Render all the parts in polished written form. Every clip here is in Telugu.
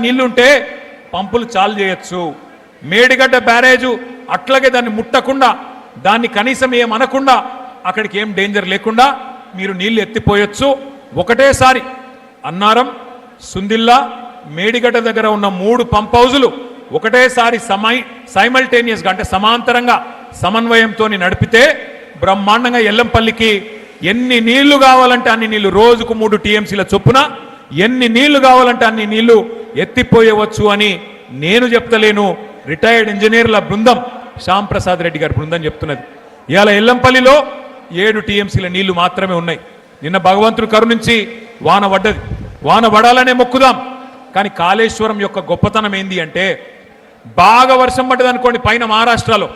నీళ్లుంటే పంపులు చాలు చేయొచ్చు. మేడిగడ్డ బ్యారేజు అట్లాగే దాన్ని ముట్టకుండా, దాన్ని కనీసం ఏమనకుండా, అక్కడికి ఏం డేంజర్ లేకుండా మీరు నీళ్లు ఎత్తిపోయొచ్చు. ఒకటేసారి అన్నారం, సుందిల్లా, మేడిగడ్డ దగ్గర ఉన్న 3 పంప్ హౌజులు ఒకటేసారి సైమల్టేనియస్గా అంటే సమాంతరంగా సమన్వయంతో నడిపితే బ్రహ్మాండంగా ఎల్లంపల్లికి ఎన్ని నీళ్లు కావాలంటే అన్ని నీళ్లు, రోజుకు 3 టీఎంసీల చొప్పున ఎన్ని నీళ్లు కావాలంటే అన్ని నీళ్లు ఎత్తిపోయవచ్చు అని నేను చెప్తలేను, రిటైర్డ్ ఇంజనీర్ల బృందం శ్యామ్ ప్రసాద్ రెడ్డి గారి బృందం చెప్తున్నది. ఇవాళ ఎల్లంపల్లిలో 7 టీఎంసీల నీళ్లు మాత్రమే ఉన్నాయి. నిన్న భగవంతుడు కరుణించి వాన పడ్డది. వాన పడాలనే మొక్కుదాం. కానీ కాళేశ్వరం యొక్క గొప్పతనం ఏంది అంటే, బాగా వర్షం పడ్డది అనుకోండి, పైన మహారాష్ట్రలో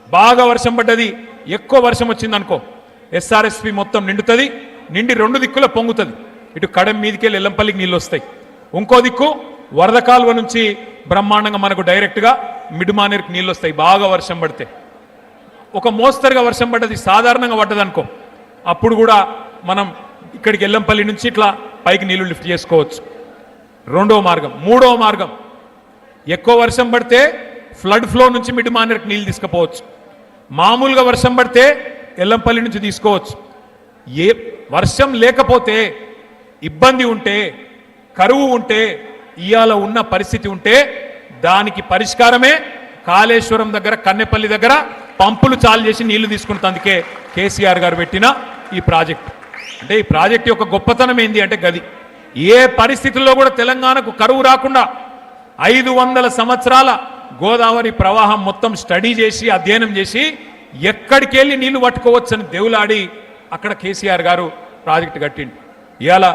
బాగా వర్షం పడ్డది, ఎక్కువ వర్షం వచ్చింది అనుకో, ఎస్ఆర్ఎస్పి మొత్తం నిండుతుంది, నిండి 2 దిక్కుల పొంగుతుంది. ఇటు కడెం మీదికెళ్ళి ఎల్లంపల్లికి నీళ్ళు వస్తాయి. ఇంకో దిక్కు వరద కాలువ నుంచి బ్రహ్మాండంగా మనకు డైరెక్ట్గా మిడ్మానేర్కి నీళ్ళు వస్తాయి. బాగా వర్షం పడితే, ఒక మోస్తరుగా వర్షం పడ్డది, సాధారణంగా పడ్డది అనుకో, అప్పుడు కూడా మనం ఇక్కడికి ఎల్లంపల్లి నుంచి ఇట్లా పైకి నీళ్లు లిఫ్ట్ చేసుకోవచ్చు. 2వ మార్గం. 3వ మార్గం, ఎక్కువ వర్షం పడితే ఫ్లడ్ ఫ్లో నుంచి మిడ్మానేర్కి నీళ్ళు తీసుకుపోవచ్చు. మామూలుగా వర్షం పడితే ఎల్లంపల్లి నుంచి తీసుకోవచ్చు. ఏ వర్షం లేకపోతే, ఇబ్బంది ఉంటే, కరువు ఉంటే, ఇవాళ ఉన్న పరిస్థితి ఉంటే దానికి పరిష్కారమే కాళేశ్వరం దగ్గర, కన్నెపల్లి దగ్గర పంపులు చాలు చేసి నీళ్లు తీసుకుంటందుకే కేసీఆర్ గారు పెట్టిన ఈ ప్రాజెక్ట్. అంటే ఈ ప్రాజెక్ట్ యొక్క గొప్పతనం ఏంది అంటే గది. ఏ పరిస్థితుల్లో కూడా తెలంగాణకు కరువు రాకుండా 500 సంవత్సరాల గోదావరి ప్రవాహం మొత్తం స్టడీ చేసి, అధ్యయనం చేసి, ఎక్కడికి వెళ్ళి నీళ్లు పట్టుకోవచ్చని దేవులాడి అక్కడ కేసీఆర్ గారు ప్రాజెక్టు కట్టిండు. ఇవాళ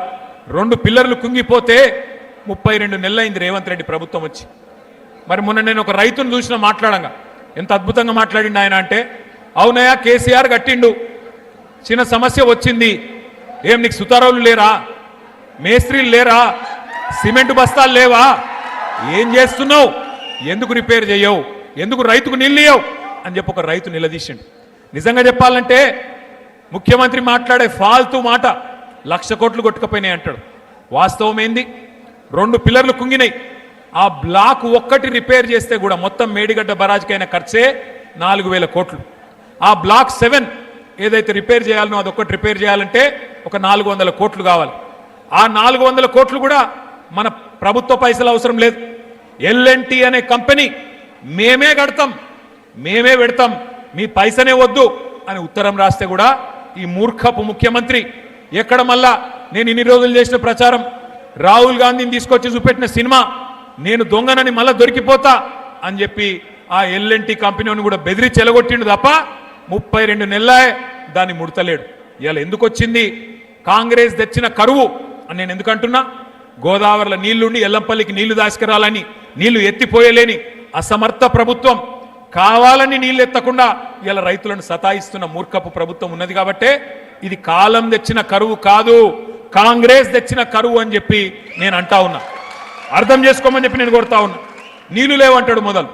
2 పిల్లర్లు కుంగిపోతే 32 నెలలైంది రేవంత్ రెడ్డి ప్రభుత్వం వచ్చి. మరి మొన్న నేను ఒక రైతును చూసిన మాట్లాడంగా ఎంత అద్భుతంగా మాట్లాడిండు ఆయన అంటే, అవునయ్యా కేసీఆర్ కట్టిండు, చిన్న సమస్య వచ్చింది, ఏం నీకు సుతారావులు లేరా, మేస్త్రీలు లేరా, సిమెంట్ బస్తాలు లేవా, ఏం చేస్తున్నావు, ఎందుకు రిపేర్ చేయవు, ఎందుకు రైతుకు నీళ్ళు ఇయ్యవు అని చెప్పి ఒక రైతు నిలదీసిండు. నిజంగా చెప్పాలంటే ముఖ్యమంత్రి మాట్లాడే ఫాల్తూ మాట 1,00,000 కోట్లు కొట్టుకుపోయినాయి అంటాడు. వాస్తవం ఏంది, 2 పిల్లర్లు కుంగినాయి. ఆ బ్లాక్ ఒక్కటి రిపేర్ చేస్తే కూడా మొత్తం మేడిగడ్డ బరాజ్కైన ఖర్చే 4,000 కోట్లు. ఆ బ్లాక్ 7 ఏదైతే రిపేర్ చేయాలనో అదొక్కటి రిపేర్ చేయాలంటే ఒక 400 కోట్లు కావాలి. ఆ 400 కోట్లు కూడా మన ప్రభుత్వ పైసలు అవసరం లేదు. ఎల్ఎన్టీ అనే కంపెనీ మేమే కడతాం, మేమే పెడతాం, మీ పైసనే వద్దు అని ఉత్తరం రాస్తే కూడా ఈ మూర్ఖపు ముఖ్యమంత్రి ఎక్కడ మళ్ళా నేను ఇన్ని రోజులు చేసిన ప్రచారం, రాహుల్ గాంధీని తీసుకొచ్చి చూపెట్టిన సినిమా నేను దొంగనని మళ్ళా దొరికిపోతా అని చెప్పి ఆ ఎల్ఎన్టీ కంపెనీని కూడా బెదిరి చెలగొట్టిండు తప్ప 32 నెలలే దాన్ని ముడతలేడు. ఇవాళ ఎందుకు వచ్చింది, కాంగ్రెస్ తెచ్చిన కరువు అని నేను ఎందుకంటున్నా, గోదావరిలో నీళ్లుండి ఎల్లంపల్లికి నీళ్లు దాసుకురాలని, నీళ్లు ఎత్తిపోయలేని అసమర్థ ప్రభుత్వం, కావాలని నీళ్ళు ఎత్తకుండా ఇలా రైతులను సతాయిస్తున్న మూర్ఖపు ప్రభుత్వం ఉన్నది. కాబట్టే ఇది కాలం తెచ్చిన కరువు కాదు, కాంగ్రెస్ తెచ్చిన కరువు అని చెప్పి నేను అంటా ఉన్నా. అర్థం చేసుకోమని చెప్పి నేను కోరుతా ఉన్నా. నీళ్లు లేవంటాడు మొదలు.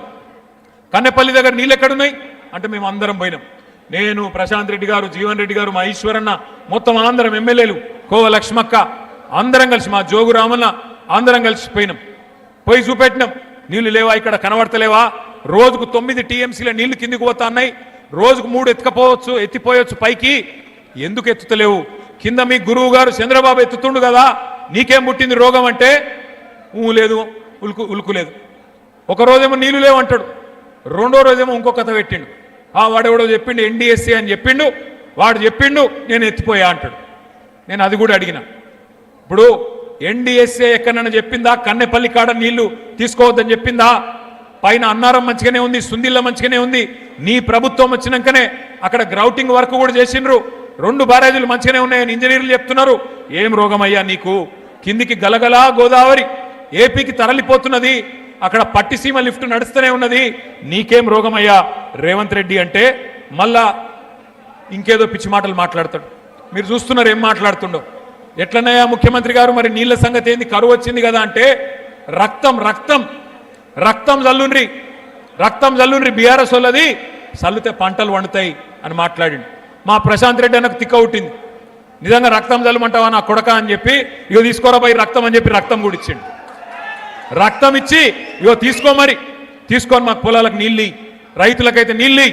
కన్నెపల్లి దగ్గర నీళ్ళు ఎక్కడున్నాయి అంటే మేము అందరం పోయినాం. నేను, ప్రశాంత్ రెడ్డి గారు, జీవన్ రెడ్డి గారు, మా ఈశ్వరన్న, మొత్తం అందరం ఎమ్మెల్యేలు, కోవ లక్ష్మక్క, అందరం కలిసి, మా జోగు రామన్న, అందరం కలిసి పోయినాం. పోయి చూపెట్టినాం, నీళ్లు లేవా, ఇక్కడ కనబడతలేవా, రోజుకు 9 టీఎంసీల నీళ్లు కిందికి పోతా ఉన్నాయి, రోజుకు 3 ఎత్తిపోయొచ్చు పైకి, ఎందుకు ఎత్తుతలేవు, కింద మీ గురువు గారు చంద్రబాబు ఎత్తుతుండు కదా, నీకేం పుట్టింది రోగం అంటే లేదు, ఉలుకు లేదు. ఒక రోజేమో నీళ్లు లేవంటాడు, 2వ రోజేమో ఇంకో కథ పెట్టిండు. వాడెవడో చెప్పిండు ఎన్డీఎస్సీ అని చెప్పిండు, వాడు చెప్పిండు నేను ఎత్తిపోయా అంటాడు. నేను అది కూడా అడిగిన, ఇప్పుడు ఎన్డీఎస్సీ ఎక్కడన్నా చెప్పిందా కన్నెపల్లి కాడ నీళ్లు తీసుకోవద్దని చెప్పిందా? పైన అన్నారం మంచిగానే ఉంది, సుందిల్ల మంచిగానే ఉంది, నీ ప్రభుత్వం వచ్చినాకనే అక్కడ గ్రౌటింగ్ వర్క్ కూడా చేసిండ్రు, 2 బ్యారేజీలు మంచిగానే ఉన్నాయని ఇంజనీర్లు చెప్తున్నారు. ఏం రోగమయ్యా నీకు, కిందికి గలగలా గోదావరి ఏపీకి తరలిపోతున్నది, అక్కడ పట్టిసీమ లిఫ్ట్ నడుస్తూనే ఉన్నది, నీకేం రోగమయ్యా రేవంత్ రెడ్డి అంటే మళ్ళా ఇంకేదో పిచ్చి మాటలు మాట్లాడతాడు. మీరు చూస్తున్నారు ఏం మాట్లాడుతుండో. ఎట్లనయ్యా ముఖ్యమంత్రి గారు, మరి నీళ్ల సంగతి ఏంది, కరువు వచ్చింది కదా అంటే రక్తం రక్తం రక్తం జల్లుండ్రి బీఆర్ఎస్ వాళ్ళది, చల్లుతే పంటలు వండుతాయి అని మాట్లాడిండు. మా ప్రశాంత్ రెడ్డి అన్నకు తిక్క ఉట్టింది, నిజంగా రక్తం జల్లమంటావా నా కొడక అని చెప్పి, ఇగో తీసుకోరా పోయి రక్తం అని చెప్పి రక్తం కూడా ఇచ్చిండు. రక్తం ఇచ్చి ఇగో తీసుకో మరి తీసుకొని మాకు పొలాలకు నీళ్ళు రైతులకైతే నీళ్ళు